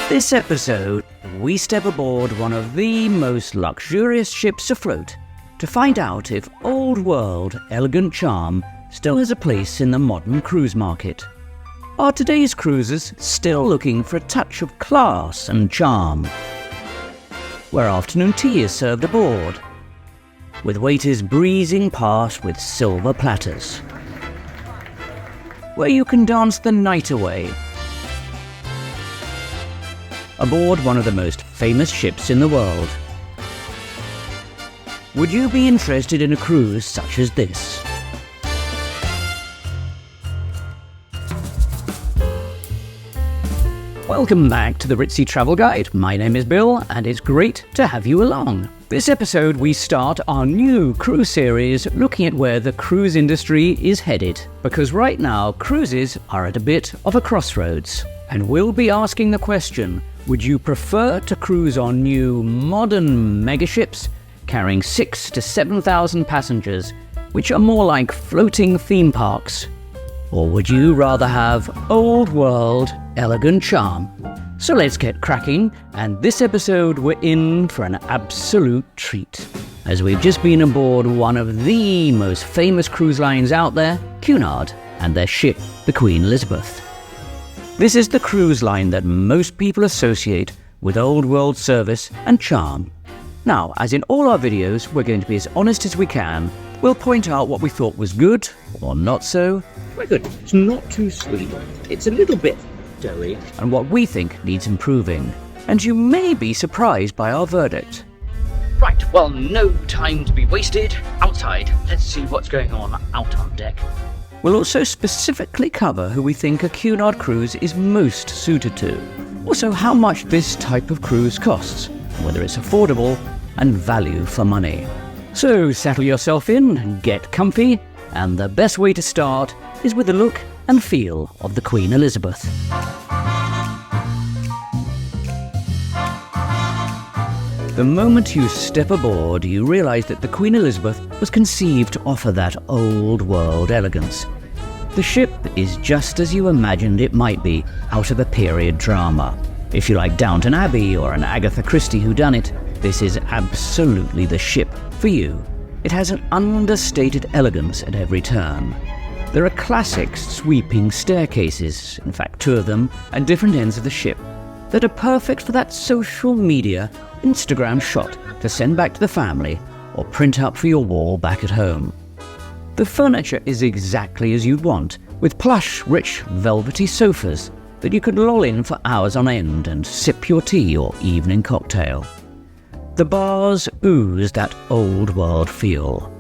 This episode, we step aboard one of the most luxurious ships afloat to find out if old-world, elegant charm still has a place in the modern cruise market. Are today's cruisers still looking for a touch of class and charm? Where afternoon tea is served aboard, with waiters breezing past with silver platters. Where you can dance the night away aboard one of the most famous ships in the world. Would you be interested in a cruise such as this? Welcome back to the Ritzy Travel Guide. My name is Bill, and it's great to have you along. This episode we start our new cruise series looking at where the cruise industry is headed, because right now cruises are at a bit of a crossroads, and we'll be asking the question, would you prefer to cruise on new modern megaships carrying 6,000 to 7,000 passengers, which are more like floating theme parks? Or would you rather have old world, elegant charm? So let's get cracking, and this episode we're in for an absolute treat, as we've just been aboard one of the most famous cruise lines out there, Cunard, and their ship, the Queen Elizabeth. This is the cruise line that most people associate with old world service and charm. Now, as in all our videos, we're going to be as honest as we can. We'll point out what we thought was good, or not so. We're good. It's not too sweet. It's a little bit doughy. And what we think needs improving. And you may be surprised by our verdict. Right, well, no time to be wasted. Outside, let's see what's going on out on deck. We'll also specifically cover who we think a Cunard cruise is most suited to. Also, how much this type of cruise costs, whether it's affordable and value for money. So settle yourself in and get comfy, and the best way to start is with a look and feel of the Queen Elizabeth. The moment you step aboard, you realise that the Queen Elizabeth was conceived to offer that old world elegance. The ship is just as you imagined it might be out of a period drama. If you like Downton Abbey or an Agatha Christie whodunit, this is absolutely the ship for you. It has an understated elegance at every turn. There are classic sweeping staircases, in fact 2 of them, at different ends of the ship, that are perfect for that social media Instagram shot to send back to the family or print up for your wall back at home. The furniture is exactly as you'd want, with plush, rich, velvety sofas that you could loll in for hours on end and sip your tea or evening cocktail. The bars ooze that old world feel.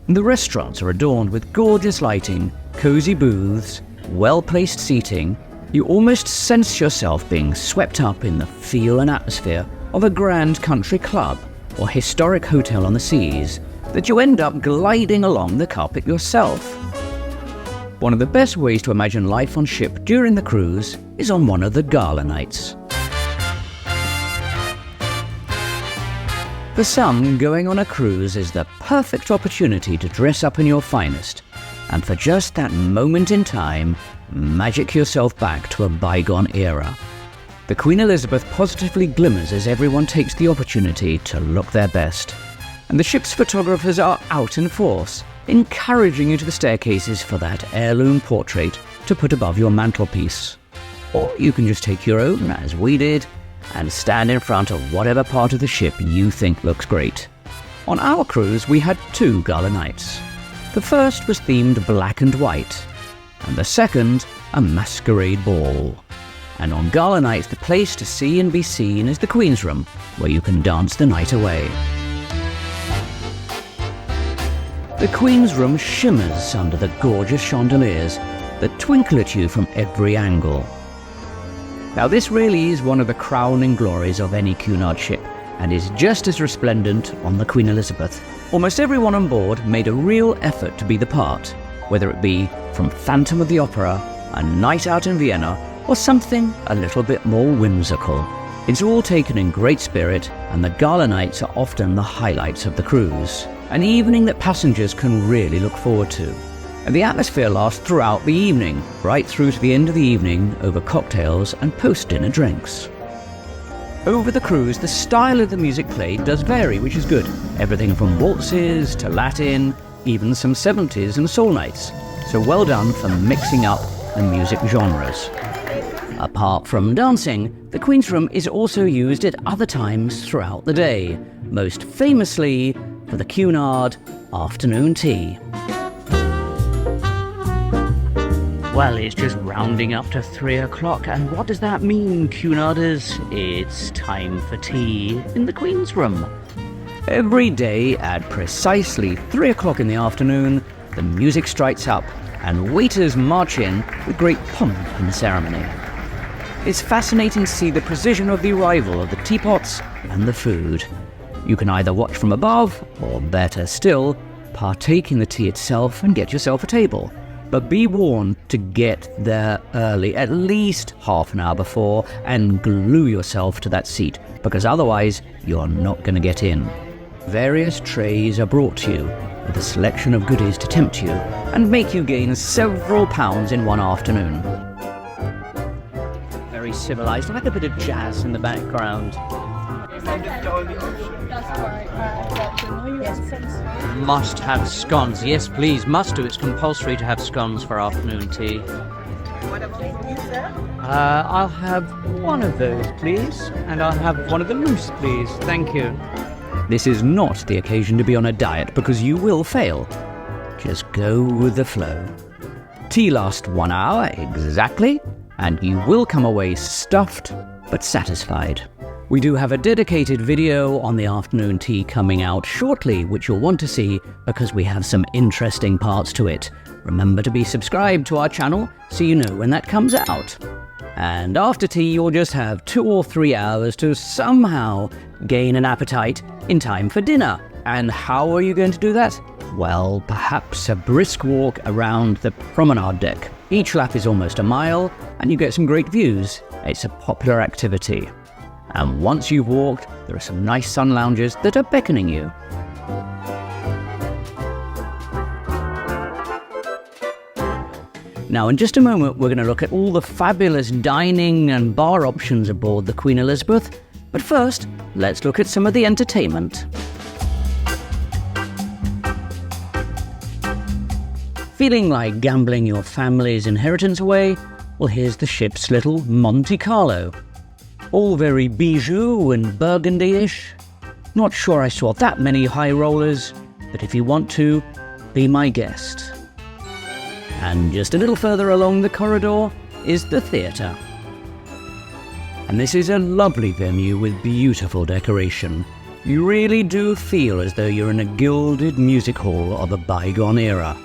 The restaurants are adorned with gorgeous lighting, cozy booths, well-placed seating. You almost sense yourself being swept up in the feel and atmosphere of a grand country club or historic hotel on the seas, that you end up gliding along the carpet yourself. One of the best ways to imagine life on ship during the cruise is on one of the Gala Nights. For some, going on a cruise is the perfect opportunity to dress up in your finest, and for just that moment in time, magic yourself back to a bygone era. The Queen Elizabeth positively glimmers as everyone takes the opportunity to look their best. And the ship's photographers are out in force, encouraging you to the staircases for that heirloom portrait to put above your mantelpiece. Or you can just take your own, as we did, and stand in front of whatever part of the ship you think looks great. On our cruise, we had 2 Gala Nights. The first was themed black and white, and the second, a masquerade ball. And on Gala Nights, the place to see and be seen is the Queen's Room, where you can dance the night away. The Queen's Room shimmers under the gorgeous chandeliers that twinkle at you from every angle. Now this really is one of the crowning glories of any Cunard ship, and is just as resplendent on the Queen Elizabeth. Almost everyone on board made a real effort to be the part, whether it be from Phantom of the Opera, a night out in Vienna, or something a little bit more whimsical. It's all taken in great spirit, and the Gala Nights are often the highlights of the cruise. An evening that passengers can really look forward to. And the atmosphere lasts throughout the evening, right through to the end of the evening over cocktails and post-dinner drinks. Over the cruise, the style of the music played does vary, which is good. Everything from waltzes to Latin, even some 70s and soul nights. So well done for mixing up the music genres. Apart from dancing, the Queen's Room is also used at other times throughout the day, most famously for the Cunard afternoon tea. Well, it's just rounding up to 3 o'clock, and what does that mean, Cunarders? It's time for tea in the Queen's Room. Every day at precisely 3 o'clock in the afternoon, the music strikes up and waiters march in with great pomp and ceremony. It's fascinating to see the precision of the arrival of the teapots and the food. You can either watch from above, or better still, partake in the tea itself and get yourself a table. But be warned to get there early, at least half an hour before, and glue yourself to that seat, because otherwise you're not going to get in. Various trays are brought to you, with a selection of goodies to tempt you, and make you gain several pounds in one afternoon. Very civilized, like a bit of jazz in the background. Must have scones. Yes, please, must do. It's compulsory to have scones for afternoon tea. What about you, sir? I'll have one of those, please, and I'll have one of the loose, please. Thank you. This is not the occasion to be on a diet, because you will fail. Just go with the flow. Tea lasts 1 hour exactly, and you will come away stuffed but satisfied. We do have a dedicated video on the afternoon tea coming out shortly, which you'll want to see because we have some interesting parts to it. Remember to be subscribed to our channel so you know when that comes out. And after tea, you'll just have 2 or 3 hours to somehow gain an appetite in time for dinner. And how are you going to do that? Well, perhaps a brisk walk around the Promenade Deck. Each lap is almost a mile, and you get some great views. It's a popular activity. And once you've walked, there are some nice sun lounges that are beckoning you. Now, in just a moment, we're going to look at all the fabulous dining and bar options aboard the Queen Elizabeth. But first, let's look at some of the entertainment. Feeling like gambling your family's inheritance away? Well, here's the ship's little Monte Carlo. All very bijou and burgundy-ish. Not sure I saw that many high rollers, but if you want to, be my guest. And just a little further along the corridor is the theatre. And this is a lovely venue with beautiful decoration. You really do feel as though you're in a gilded music hall of a bygone era.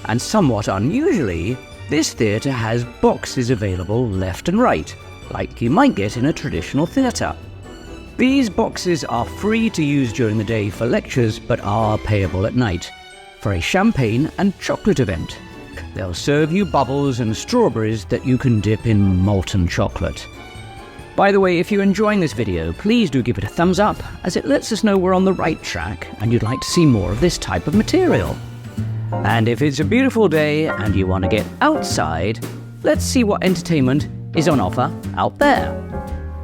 And somewhat unusually, this theatre has boxes available left and right, like you might get in a traditional theatre. These boxes are free to use during the day for lectures, but are payable at night for a champagne and chocolate event. They'll serve you bubbles and strawberries that you can dip in molten chocolate. By the way, if you're enjoying this video, please do give it a thumbs up, as it lets us know we're on the right track and you'd like to see more of this type of material. And if it's a beautiful day and you want to get outside, let's see what entertainment is on offer out there.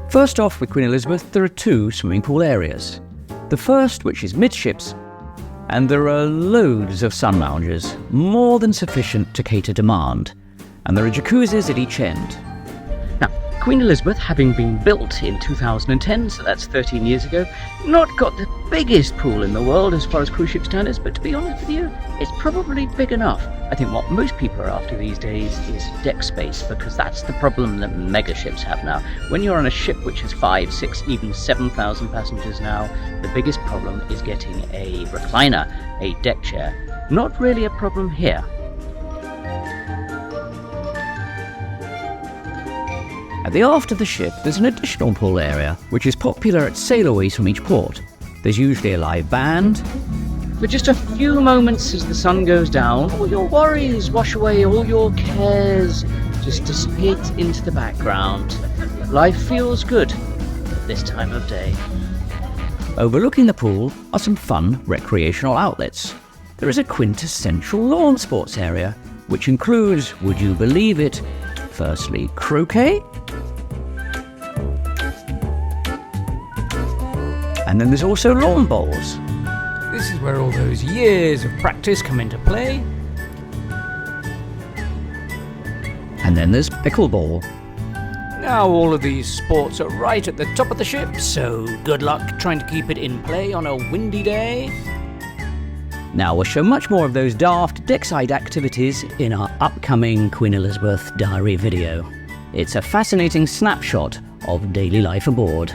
First off, with Queen Elizabeth, there are 2 swimming pool areas. The first, which is midships, and there are loads of sun lounges, more than sufficient to cater demand, and there are jacuzzis at each end. Now, Queen Elizabeth, having been built in 2010, so that's 13 years ago, not got the biggest pool in the world as far as cruise ship standards, but to be honest with you, it's probably big enough. I think what most people are after these days is deck space, because that's the problem that mega ships have now. When you're on a ship which has 5, 6, even 7,000 passengers now, the biggest problem is getting a recliner, a deck chair. Not really a problem here. At the aft of the ship, there's an additional pool area, which is popular at sailaways from each port. There's usually a live band. For just a few moments as the sun goes down, all your worries wash away, all your cares just dissipate into the background. Life feels good at this time of day. Overlooking the pool are some fun recreational outlets. There is a quintessential lawn sports area, which includes, would you believe it, firstly, croquet, And then there's also lawn bowls. This is where all those years of practice come into play. And then there's pickleball. Now all of these sports are right at the top of the ship, so good luck trying to keep it in play on a windy day. Now we'll show much more of those daft deckside activities in our upcoming Queen Elizabeth Diary video. It's a fascinating snapshot of daily life aboard.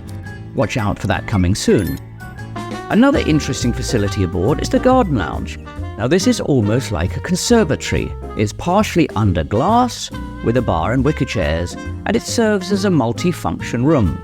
Watch out for that coming soon. Another interesting facility aboard is the Garden Lounge. Now this is almost like a conservatory. It's partially under glass with a bar and wicker chairs, and it serves as a multi-function room.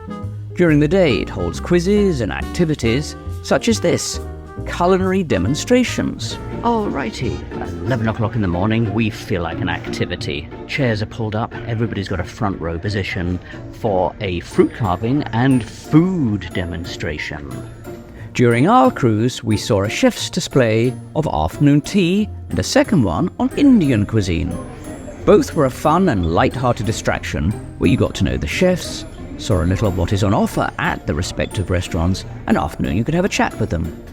During the day it holds quizzes and activities such as this, culinary demonstrations. Alrighty, 11 o'clock in the morning, we feel like an activity. Chairs are pulled up, everybody's got a front row position for a fruit carving and food demonstration. During our cruise, we saw a chef's display of afternoon tea and a second one on Indian cuisine. Both were a fun and light-hearted distraction where you got to know the chefs, saw a little of what is on offer at the respective restaurants, and afternoon you could have a chat with them.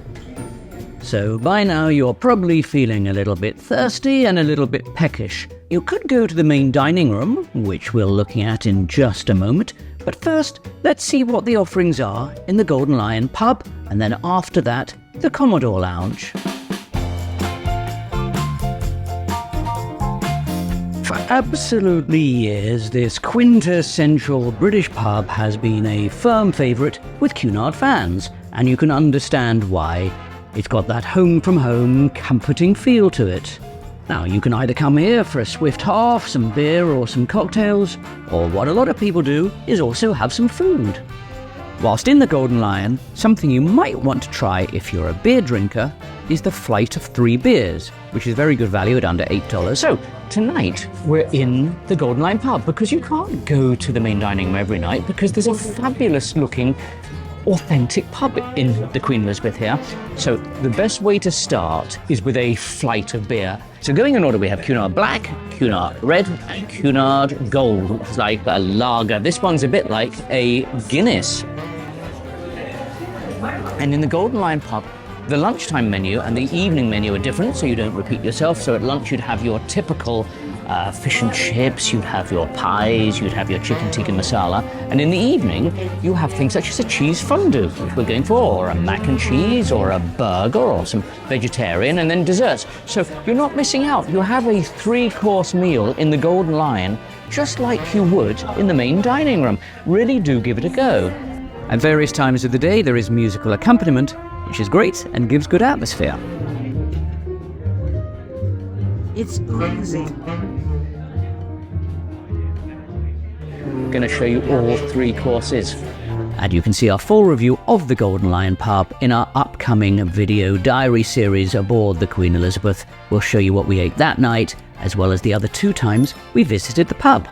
So by now you're probably feeling a little bit thirsty and a little bit peckish. You could go to the main dining room, which we're looking at in just a moment, but first let's see what the offerings are in the Golden Lion pub, and then after that, the Commodore Lounge. For absolutely years, this quintessential British pub has been a firm favourite with Cunard fans, and you can understand why. It's got that home-from-home, comforting feel to it. Now, you can either come here for a swift half, some beer or some cocktails, or what a lot of people do is also have some food. Whilst in the Golden Lion, something you might want to try if you're a beer drinker is the flight of 3 beers, which is very good value at under $8. So, tonight we're in the Golden Lion pub because you can't go to the main dining room every night because there's a fabulous looking authentic pub in the Queen Elizabeth here. So the best way to start is with a flight of beer. So going in order, we have Cunard Black, Cunard Red, and Cunard Gold. It's like a lager. This one's a bit like a Guinness. And in the Golden Lion pub, the lunchtime menu and the evening menu are different, so you don't repeat yourself. So at lunch you'd have your typical fish and chips, you'd have your pies, you'd have your chicken tikka masala, and in the evening you have things such as a cheese fondue, which we're going for, or a mac and cheese, or a burger, or some vegetarian, and then desserts. So you're not missing out. You have a 3-course meal in the Golden Lion, just like you would in the main dining room. Really do give it a go. At various times of the day there is musical accompaniment, which is great and gives good atmosphere. It's crazy. I'm going to show you all 3 courses. And you can see our full review of the Golden Lion pub in our upcoming video diary series aboard the Queen Elizabeth. We'll show you what we ate that night, as well as the other 2 times we visited the pub.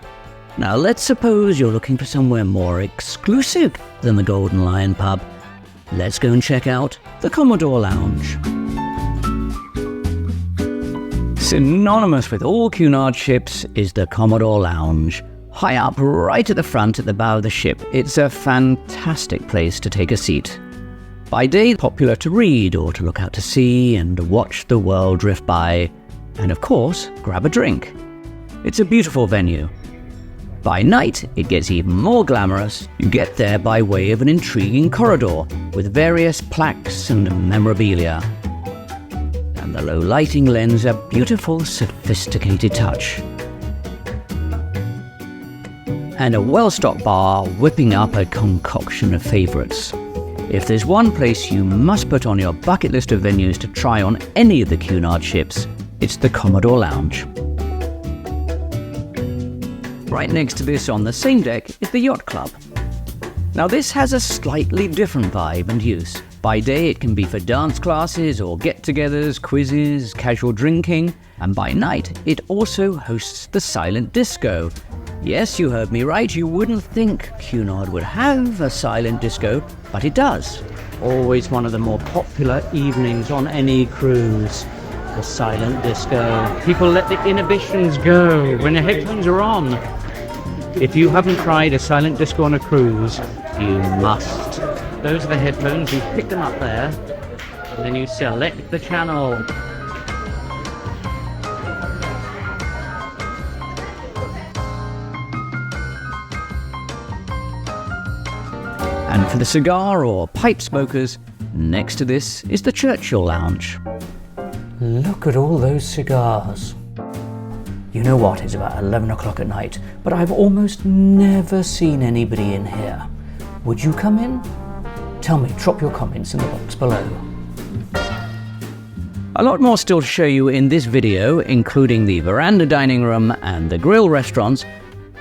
Now let's suppose you're looking for somewhere more exclusive than the Golden Lion pub. Let's go and check out the Commodore Lounge. Synonymous with all Cunard ships is the Commodore Lounge. High up right at the front at the bow of the ship, it's a fantastic place to take a seat. By day, popular to read or to look out to sea and watch the world drift by, and of course, grab a drink. It's a beautiful venue. By night, it gets even more glamorous. You get there by way of an intriguing corridor with various plaques and memorabilia. And the low lighting lends a beautiful, sophisticated touch. And a well-stocked bar whipping up a concoction of favourites. If there's one place you must put on your bucket list of venues to try on any of the Cunard ships, it's the Commodore Lounge. Right next to this on the same deck is the Yacht Club. Now this has a slightly different vibe and use. By day it can be for dance classes or get-togethers, quizzes, casual drinking, and by night it also hosts the silent disco. Yes, you heard me right, you wouldn't think Cunard would have a silent disco, but it does. Always one of the more popular evenings on any cruise. The silent disco. People let the inhibitions go when the headphones are on. If you haven't tried a silent disco on a cruise, you must. Those are the headphones. You pick them up there, and then you select the channel. And for the cigar or pipe smokers, next to this is the Churchill Lounge. Look at all those cigars. You know what, it's about 11 o'clock at night, but I've almost never seen anybody in here. Would you come in? Tell me, drop your comments in the box below. A lot more still to show you in this video, including the veranda dining room and the grill restaurants,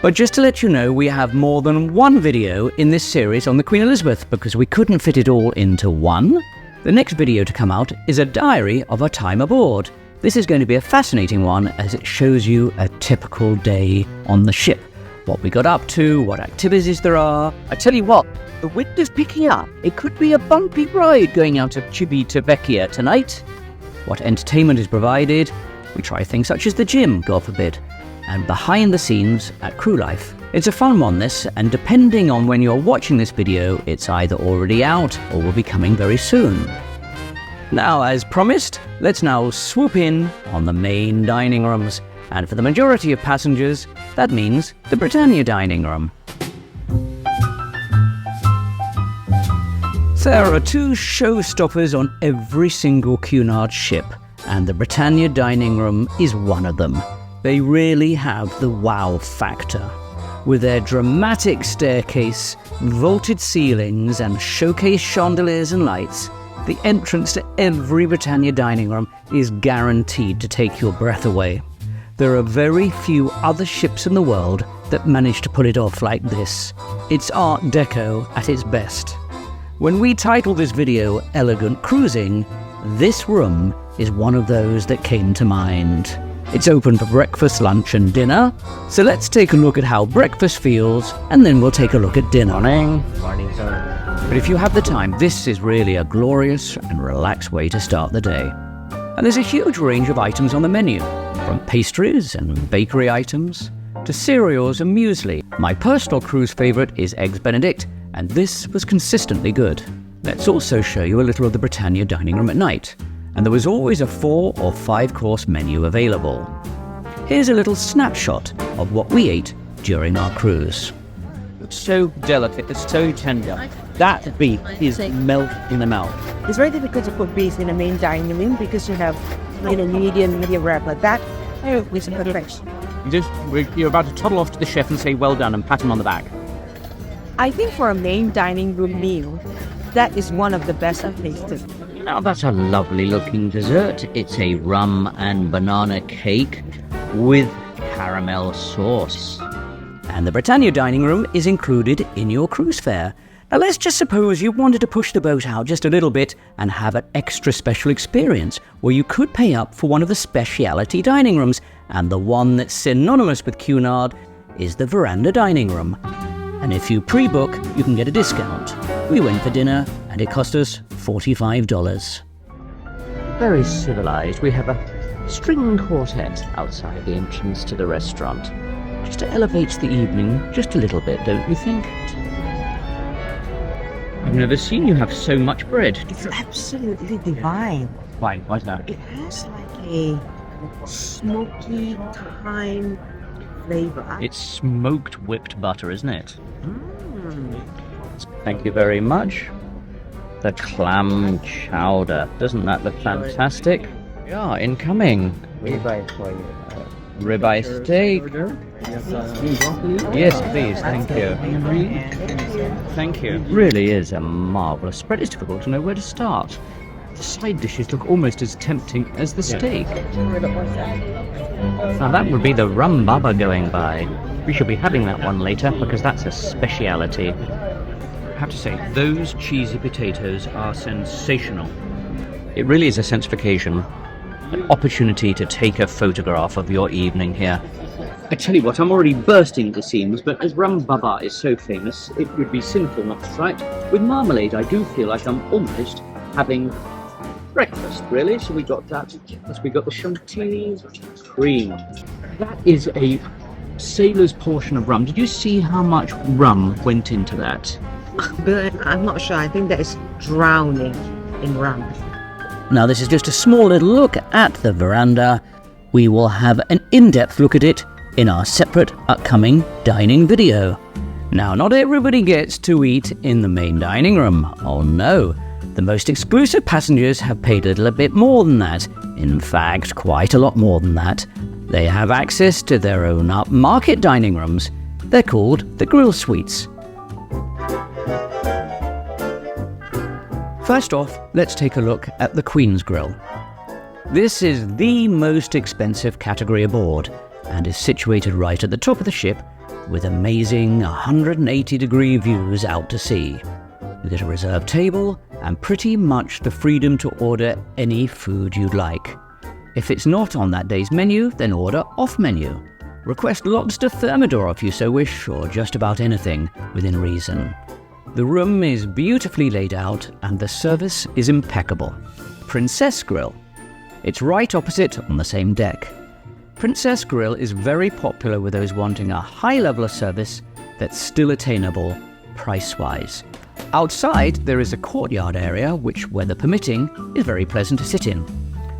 but just to let you know, we have more than one video in this series on the Queen Elizabeth because we couldn't fit it all into one. The next video to come out is a diary of our time aboard. This is going to be a fascinating one as it shows you a typical day on the ship. What we got up to, what activities there are. I tell you what, the wind is picking up. It could be a bumpy ride going out of Civitavecchia tonight. What entertainment is provided. We try things such as the gym, God forbid. And behind the scenes at Crew Life. It's a fun one this, and depending on when you're watching this video, it's either already out or will be coming very soon. Now, as promised, let's now swoop in on the main dining rooms. And for the majority of passengers, that means the Britannia dining room. There are two showstoppers on every single Cunard ship, and the Britannia dining room is one of them. They really have the wow factor. With their dramatic staircase, vaulted ceilings and showcase chandeliers and lights, the entrance to every Britannia dining room is guaranteed to take your breath away. There are very few other ships in the world that manage to pull it off like this. It's Art Deco at its best. When we titled this video Elegant Cruising, this room is one of those that came to mind. It's open for breakfast, lunch and dinner, so let's take a look at how breakfast feels and then we'll take a look at dinner. Morning. Morning, sir. But if you have the time, this is really a glorious and relaxed way to start the day. And there's a huge range of items on the menu, from pastries and bakery items to cereals and muesli. My personal cruise favourite is Eggs Benedict, and this was consistently good. Let's also show you a little of the Britannia dining room at night. And there was always a 4 or 5 course menu available. Here's a little snapshot of what we ate during our cruise. It's so delicate, it's so tender. That beef is melt in the mouth. It's very difficult to put beef in the main dining room because you have medium rare, but that is perfection. You're about to toddle off to the chef and say well done and pat him on the back. I think for a main dining room meal, that is one of the best I've tasted. Now that's a lovely looking dessert. It's a rum and banana cake with caramel sauce. And the Britannia dining room is included in your cruise fare. Now let's just suppose you wanted to push the boat out just a little bit and have an extra special experience where you could pay up for one of the speciality dining rooms, and the one that's synonymous with Cunard is the veranda dining room. And if you pre-book, you can get a discount. We went for dinner and it cost us $45. Very civilized. We have a string quartet outside the entrance to the restaurant. Just to elevate the evening just a little bit, don't you think? I've never seen you have so much bread. It's absolutely divine. Why? Why's that? It has like a smoky thyme flavor. It's smoked whipped butter, isn't it? Thank you very much. The clam chowder. Doesn't that look fantastic? Yeah, incoming. Ribeye for you. Ribeye steak. Yes, please. Thank you. Thank you. Really is a marvellous spread. It's difficult to know where to start. The side dishes look almost as tempting as the steak. Now that would be the rum baba going by. We should be having that one later because that's a speciality. I have to say, those cheesy potatoes are sensational. It really is a sensification, an opportunity to take a photograph of your evening here. I tell you what, I'm already bursting at the seams, but as rum baba is so famous, it would be sinful not to try it. With marmalade, I do feel like I'm almost having breakfast, really. So we got that, plus we got the chantilly cream. That is a sailor's portion of rum. Did you see how much rum went into that? But I'm not sure. I think that is drowning in rum. Now this is just a small little look at the veranda. We will have an in-depth look at it in our separate upcoming dining video. Now not everybody gets to eat in the main dining room. Oh no. The most exclusive passengers have paid a little bit more than that. In fact, quite a lot more than that. They have access to their own upmarket dining rooms. They're called the Grill Suites. First off, let's take a look at the Queen's Grill. This is the most expensive category aboard and is situated right at the top of the ship with amazing 180-degree views out to sea. You get a reserved table and pretty much the freedom to order any food you'd like. If it's not on that day's menu, then order off menu. Request lobster thermidor if you so wish, or just about anything within reason. The room is beautifully laid out and the service is impeccable. Princess Grill. It's right opposite on the same deck. Princess Grill is very popular with those wanting a high level of service that's still attainable price-wise. Outside there is a courtyard area which, weather permitting, is very pleasant to sit in,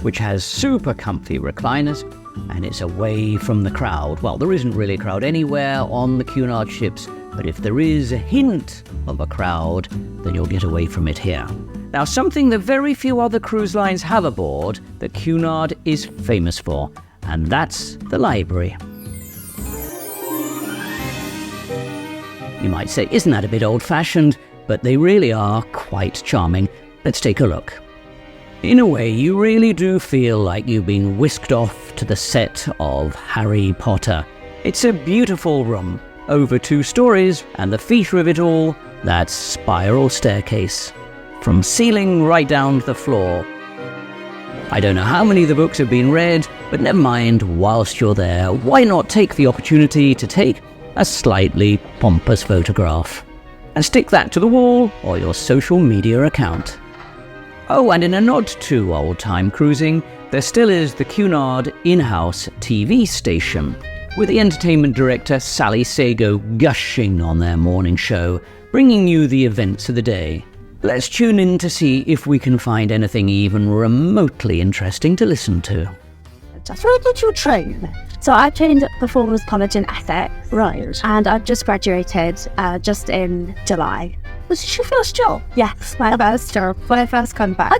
which has super comfy recliners and it's away from the crowd. Well, there isn't really a crowd anywhere on the Cunard ships, but if there is a hint of a crowd, then you'll get away from it here. Now, something that very few other cruise lines have aboard that Cunard is famous for, and that's the library. You might say, isn't that a bit old-fashioned? But they really are quite charming. Let's take a look. In a way, you really do feel like you've been whisked off to the set of Harry Potter. It's a beautiful room, over 2 stories, and the feature of it all, that spiral staircase. From ceiling right down to the floor. I don't know how many of the books have been read, but never mind, whilst you're there, why not take the opportunity to take a slightly pompous photograph and stick that to the wall or your social media account. Oh, and in a nod to old-time cruising, there still is the Cunard in-house TV station, with the entertainment director Sally Sagoe gushing on their morning show, bringing you the events of the day. Let's tune in to see if we can find anything even remotely interesting to listen to. Where did you train? So I trained at Performance College in Essex. Right. And I've just graduated just in July. Was this your first job? Yes, my first job when I first come back. I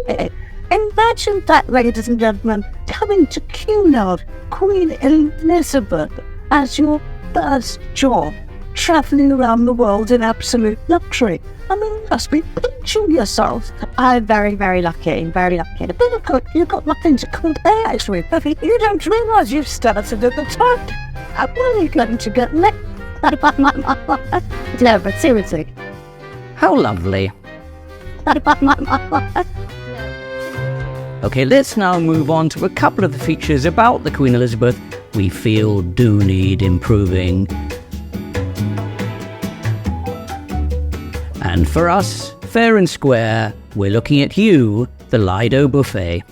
don't imagine that, ladies and gentlemen, coming to Cunard, Queen Elizabeth, as your first job, travelling around the world in absolute luxury. I mean, you must be pinching yourself. I'm very, very lucky, very lucky. You've got nothing to compare actually. You don't realise you've started at the top. When are you going to get next? No, but seriously. How lovely. Okay, let's now move on to a couple of the features about the Queen Elizabeth we feel do need improving. And for us, fair and square, we're looking at you, the Lido Buffet.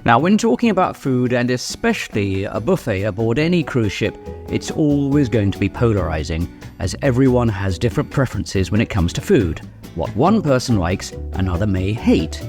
Now, when talking about food, and especially a buffet aboard any cruise ship, it's always going to be polarizing, as everyone has different preferences when it comes to food. What one person likes, another may hate.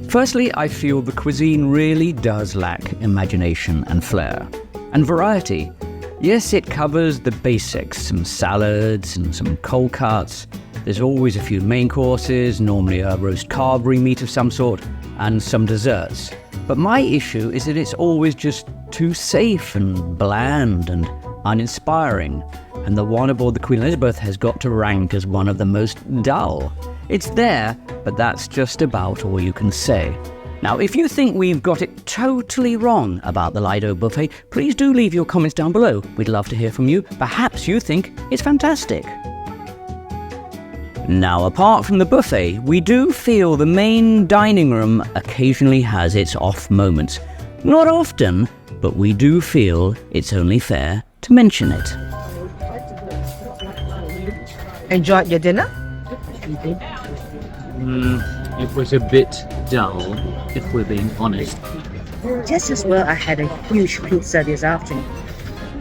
Firstly, I feel the cuisine really does lack imagination and flair. And variety. Yes, it covers the basics, some salads and some cold cuts. There's always a few main courses, normally a roast carvery meat of some sort, and some desserts. But my issue is that it's always just too safe and bland and uninspiring, and the one aboard the Queen Elizabeth has got to rank as one of the most dull. It's there, but that's just about all you can say. Now, if you think we've got it totally wrong about the Lido Buffet, please do leave your comments down below. We'd love to hear from you. Perhaps you think it's fantastic. Now, apart from the buffet, we do feel the main dining room occasionally has its off moments. Not often, but we do feel it's only fair to mention it. Enjoyed your dinner? It was a bit dull, if we're being honest. Just as well I had a huge pizza this afternoon.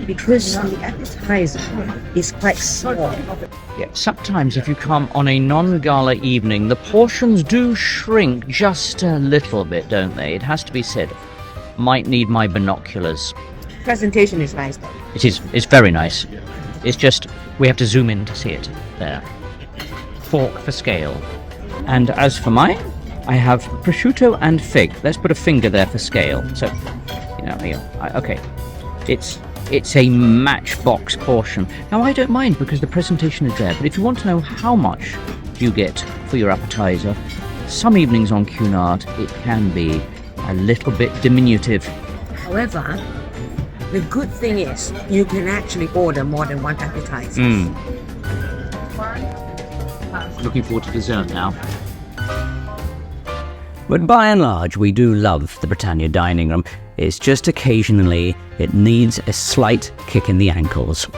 because the appetizer is quite small. Yeah, sometimes if you come on a non-gala evening, the portions do shrink just a little bit, don't they? It has to be said. Might need my binoculars. Presentation is nice though. It's very nice. It's just, we have to zoom in to see it. There. Fork for scale. And as for mine, I have prosciutto and fig. Let's put a finger there for scale. So, okay. It's a matchbox portion. Now, I don't mind because the presentation is there, but if you want to know how much you get for your appetizer, some evenings on Cunard, it can be a little bit diminutive. However, the good thing is you can actually order more than one appetizer. Looking forward to dessert now. But by and large, we do love the Britannia dining room. It's just occasionally it needs a slight kick in the ankles.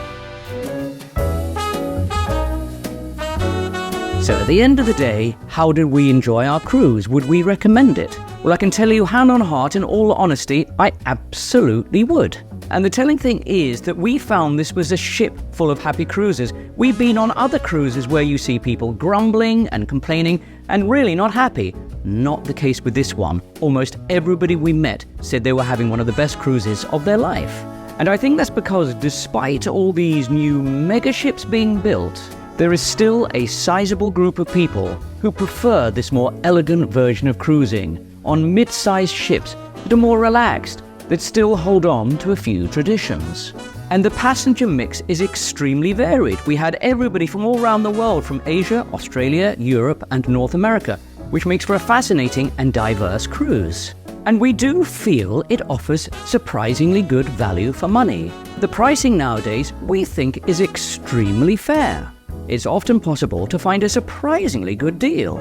So at the end of the day, how did we enjoy our cruise? Would we recommend it? Well, I can tell you hand on heart, in all honesty, I absolutely would. And the telling thing is that we found this was a ship full of happy cruisers. We've been on other cruises where you see people grumbling and complaining and really not happy. Not the case with this one. Almost everybody we met said they were having one of the best cruises of their life. And I think that's because despite all these new mega ships being built, there is still a sizable group of people who prefer this more elegant version of cruising on mid-sized ships that are more relaxed, that still hold on to a few traditions. And the passenger mix is extremely varied. We had everybody from all around the world, from Asia, Australia, Europe, and North America, which makes for a fascinating and diverse cruise. And we do feel it offers surprisingly good value for money. The pricing nowadays, we think, is extremely fair. It's often possible to find a surprisingly good deal.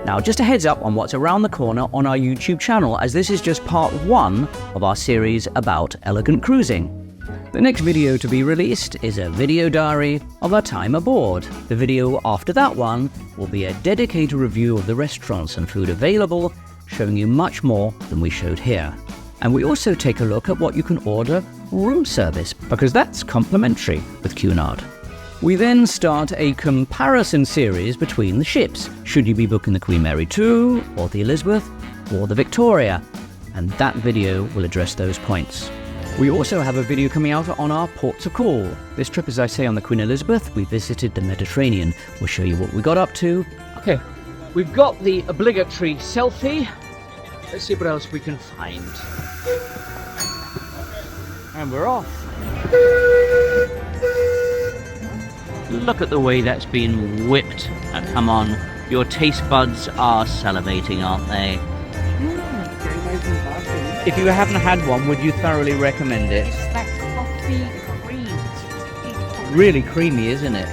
Now, just a heads up on what's around the corner on our YouTube channel, as this is just part 1 of our series about elegant cruising. The next video to be released is a video diary of our time aboard. The video after that one will be a dedicated review of the restaurants and food available, showing you much more than we showed here. And we also take a look at what you can order room service, because that's complimentary with Cunard. We then start a comparison series between the ships, should you be booking the Queen Mary 2, or the Elizabeth, or the Victoria, and that video will address those points. We also have a video coming out on our ports of call. This trip, as I say, on the Queen Elizabeth, we visited the Mediterranean. We'll show you what we got up to. Okay, we've got the obligatory selfie. Let's see what else we can find. And we're off. Look at the way that's been whipped. Now, come on, your taste buds are salivating, aren't they? If you haven't had one, would you thoroughly recommend it? It's like coffee cream. Really creamy, isn't it?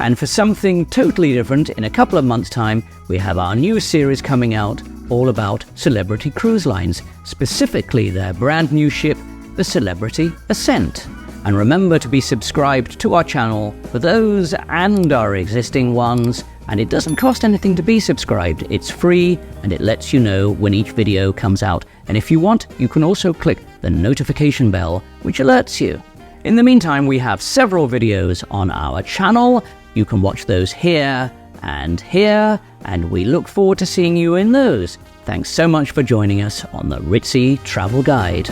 And for something totally different, in a couple of months' time, we have our new series coming out all about celebrity cruise lines, specifically their brand new ship, the Celebrity Ascent. And remember to be subscribed to our channel for those and our existing ones. And it doesn't cost anything to be subscribed. It's free and it lets you know when each video comes out. And if you want, you can also click the notification bell, which alerts you. In the meantime, we have several videos on our channel. You can watch those here, and we look forward to seeing you in those. Thanks so much for joining us on the Ritzy Travel Guide.